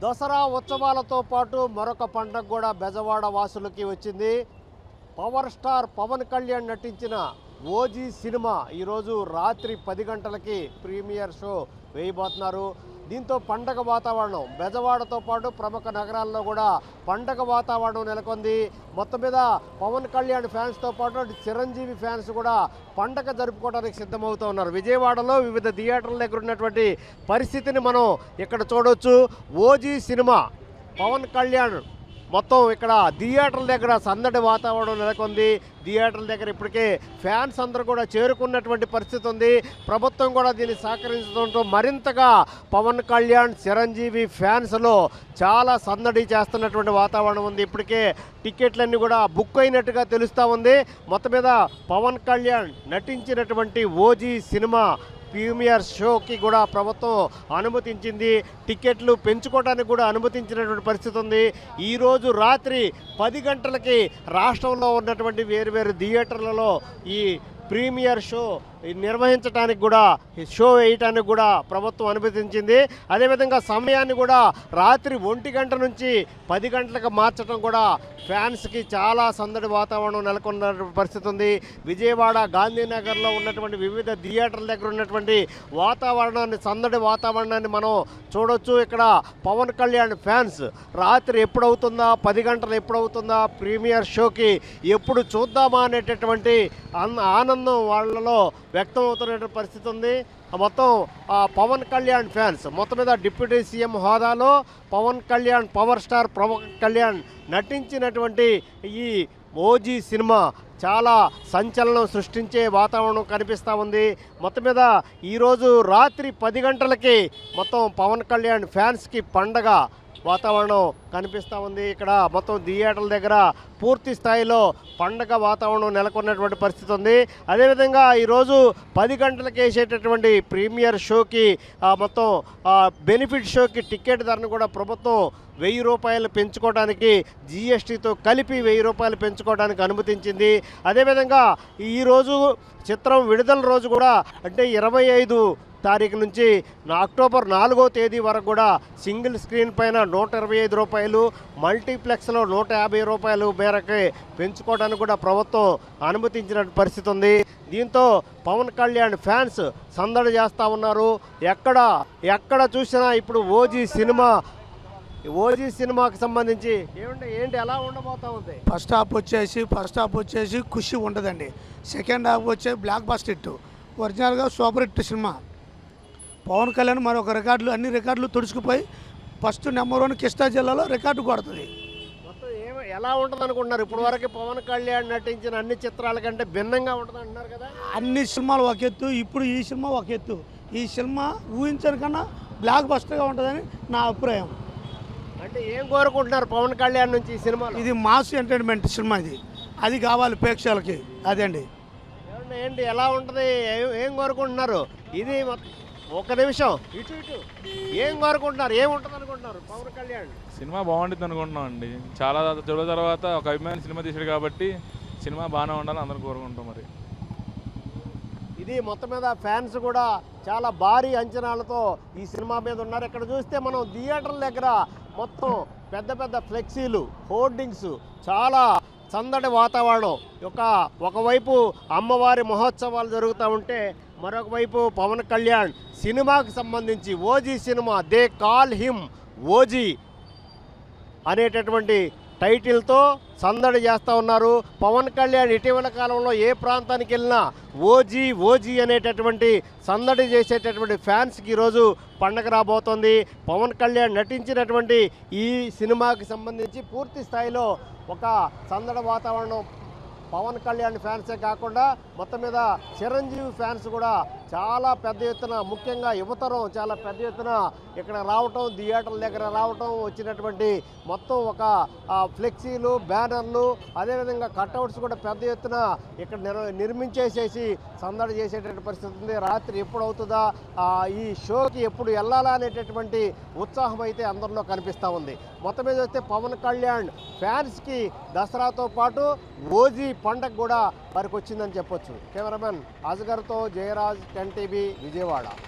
దసరా ఉత్సవాలతో పాటు మరొక పండుగ కూడా బెజవాడ వాసులకి వచ్చింది. పవర్ స్టార్ పవన్ కళ్యాణ్ నటించిన ఓజీ సినిమా ఈరోజు రాత్రి 10 గంటలకి ప్రీమియర్ షో వేయబోతున్నారు. దీంతో పండగ వాతావరణం బెజవాడతో పాటు ప్రముఖ నగరాల్లో కూడా పండగ వాతావరణం నెలకొంది. మొత్తం మీద పవన్ కళ్యాణ్ ఫ్యాన్స్తో పాటు చిరంజీవి ఫ్యాన్స్ కూడా పండగ జరుపుకోవడానికి సిద్ధమవుతూ ఉన్నారు. విజయవాడలో వివిధ థియేటర్ల దగ్గర ఉన్నటువంటి పరిస్థితిని మనం ఇక్కడ చూడవచ్చు. ఓజీ సినిమా పవన్ కళ్యాణ్ మొత్తం ఇక్కడ థియేటర్ల దగ్గర సందడి వాతావరణం నెలకొంది. థియేటర్ల దగ్గర ఇప్పటికే ఫ్యాన్స్ అందరూ కూడా చేరుకున్నటువంటి పరిస్థితి ఉంది. ప్రభుత్వం కూడా దీన్ని సహకరించడంతో మరింతగా పవన్ కళ్యాణ్ చిరంజీవి ఫ్యాన్స్లో చాలా సందడి చేస్తున్నటువంటి వాతావరణం ఉంది. ఇప్పటికే టికెట్లన్నీ కూడా బుక్ అయినట్టుగా తెలుస్తూ ఉంది. మొత్తం మీద పవన్ కళ్యాణ్ నటించినటువంటి ఓజీ సినిమా ప్రీమియర్ షోకి కూడా ప్రభుత్వం అనుమతించింది. టికెట్లు పెంచుకోవడానికి కూడా అనుమతించినటువంటి పరిస్థితి ఉంది. ఈరోజు రాత్రి 10 గంటలకి రాష్ట్రంలో ఉన్నటువంటి వేరు థియేటర్లలో ఈ ప్రీమియర్ షో నిర్వహించడానికి కూడా షో వేయటానికి కూడా ప్రభుత్వం అనుమతించింది. అదేవిధంగా సమయాన్ని కూడా రాత్రి 1 గంట నుంచి 10 గంటలకు మార్చడం కూడా ఫ్యాన్స్కి చాలా సందడి వాతావరణం నెలకొన్న పరిస్థితి ఉంది. విజయవాడ గాంధీనగర్లో ఉన్నటువంటి వివిధ థియేటర్ల దగ్గర ఉన్నటువంటి వాతావరణాన్ని సందడి వాతావరణాన్ని మనం చూడొచ్చు. ఇక్కడ పవన్ కళ్యాణ్ ఫ్యాన్స్ రాత్రి ఎప్పుడవుతుందా, 10 గంటలు ఎప్పుడవుతుందా, ప్రీమియర్ షోకి ఎప్పుడు చూద్దామా అనేటటువంటి ఆనందం వాళ్ళలో వ్యక్తం అవుతున్న పరిస్థితి ఉంది. మొత్తం పవన్ కళ్యాణ్ ఫ్యాన్స్ మొత్తం మీద డిప్యూటీ సీఎం హోదాలో పవన్ కళ్యాణ్ పవర్ స్టార్ పవన్ కళ్యాణ్ నటించినటువంటి ఈ ఓజీ సినిమా చాలా సంచలనం సృష్టించే వాతావరణం కనిపిస్తూ ఉంది. మొత్తం మీద ఈరోజు రాత్రి 10 గంటలకి మొత్తం పవన్ కళ్యాణ్ ఫ్యాన్స్కి పండగ వాతావరణం కనిపిస్తూ ఉంది. ఇక్కడ మొత్తం థియేటర్ల దగ్గర పూర్తి స్థాయిలో పండగ వాతావరణం నెలకొన్నటువంటి పరిస్థితి ఉంది. అదేవిధంగా ఈరోజు 10 గంటలకు వేసేటటువంటి ప్రీమియర్ షోకి మొత్తం బెనిఫిట్ షోకి టికెట్ ధరను కూడా ప్రభుత్వం 1000 రూపాయలు పెంచుకోవడానికి జీఎస్టీతో కలిపి 1000 రూపాయలు పెంచుకోవడానికి అనుమతించింది. అదేవిధంగా ఈరోజు చిత్రం విడుదల రోజు కూడా అంటే 25 తారీఖు నుంచి అక్టోబర్ 4వ తేదీ వరకు కూడా సింగిల్ స్క్రీన్ పైన 125 రూపాయలు, మల్టీప్లెక్స్లో 150 రూపాయలు మేరకి పెంచుకోవడానికి కూడా ప్రభుత్వం అనుమతించిన పరిస్థితి ఉంది. దీంతో పవన్ కళ్యాణ్ ఫ్యాన్స్ సందడి చేస్తూ ఉన్నారు. ఎక్కడ చూసినా ఇప్పుడు ఓజీ సినిమాకి సంబంధించి ఏంటి ఎలా ఉండబోతా ఉంది? ఫస్ట్ హాఫ్ వచ్చేసి ఖుషి ఉండదండి. సెకండ్ హాఫ్ వచ్చే బ్లాక్ బస్టర్ హిట్, ఒరిజినల్గా సూపర్ హిట్ సినిమా. పవన్ కళ్యాణ్ మరొక అన్ని రికార్డులు తుడుచుకుపోయి ఫస్ట్ నెంబర్ 1 కృష్ణా జిల్లాలో రికార్డు కొడుతుంది. మొత్తం ఎలా ఉంటుంది అనుకుంటున్నారు? ఇప్పుడు వరకు పవన్ కళ్యాణ్ నటించిన అన్ని చిత్రాల కంటే భిన్నంగా ఉంటుంది అంటున్నారు కదా. అన్ని సినిమాలు ఒక ఎత్తు, ఇప్పుడు ఈ సినిమా ఒక ఎత్తు. ఈ సినిమా ఊహించిన కన్నా బ్లాక్ బస్టర్గా ఉంటుందని నా అభిప్రాయం. అంటే ఏం కోరుకుంటున్నారు పవన్ కళ్యాణ్ నుంచి ఈ సినిమా? ఇది మాస్ ఎంటర్టైన్మెంట్ సినిమా, అది కావాలి ప్రేక్షకులకి. అదండి. ఏంటి ఎలా ఉంటుంది, ఏం కోరుకుంటున్నారు? ఇది ఒక నిమిషం ఇటు ఏం కోరుకుంటున్నారు, ఏముంటుంది అనుకుంటున్నారు పవన్ కళ్యాణ్? సినిమా బాగుంటుంది అనుకుంటున్నాం అండి. చాలా చూడ తర్వాత ఒక అభిమాని సినిమా తీసాడు కాబట్టి సినిమా బాగానే ఉండాలని అందరూ కోరుకుంటాం. మరి ఇది మొత్తం మీద ఫ్యాన్స్ కూడా చాలా భారీ అంచనాలతో ఈ సినిమా మీద ఉన్నారు. ఇక్కడ చూస్తే మనం థియేటర్ల దగ్గర మొత్తం పెద్ద ఫ్లెక్సీలు, హోర్డింగ్స్, చాలా సందడి వాతావరణం. ఒకవైపు అమ్మవారి మహోత్సవాలు జరుగుతూ ఉంటే మరొక వైపు పవన్ కళ్యాణ్ సినిమాకి సంబంధించి OG cinema they call him OG అనేటటువంటి టైటిల్తో సందడి చేస్తూ ఉన్నారు. పవన్ కళ్యాణ్ ఇటీవల కాలంలో ఏ ప్రాంతానికి వెళ్ళినా ఓజీ అనేటటువంటి సందడి చేసేటటువంటి ఫ్యాన్స్కి ఈరోజు పండగ రాబోతోంది. పవన్ కళ్యాణ్ నటించినటువంటి ఈ సినిమాకి సంబంధించి పూర్తి స్థాయిలో ఒక సందడి వాతావరణం పవన్ కళ్యాణ్ ఫ్యాన్సే కాకుండా మొత్తం మీద చిరంజీవి ఫ్యాన్స్ కూడా చాలా పెద్ద ఎత్తున, ముఖ్యంగా యువతరం చాలా పెద్ద ఎత్తున ఇక్కడ రావటం, థియేటర్ల దగ్గర రావటం, వచ్చినటువంటి మొత్తం ఒక ఫ్లెక్సీలు, బ్యానర్లు, అదేవిధంగా కట్అవుట్స్ కూడా పెద్ద ఎత్తున ఇక్కడ నిర్మించేసేసి సందడి చేసేటటువంటి పరిస్థితి ఉంది. రాత్రి ఎప్పుడు అవుతుందా, ఈ షోకి ఎప్పుడు వెళ్ళాలా అనేటటువంటి ఉత్సాహం అయితే అందరిలో కనిపిస్తూ ఉంది. మొత్తం మీద వస్తే పవన్ కళ్యాణ్ ఫ్యాన్స్కి దసరాతో పాటు ఓజీ పండగ కూడా వారికి వచ్చిందని చెప్పొచ్చు. కెమెరామెన్ అజగర్తో జయరాజ్, 10 టీవీ, విజయవాడ.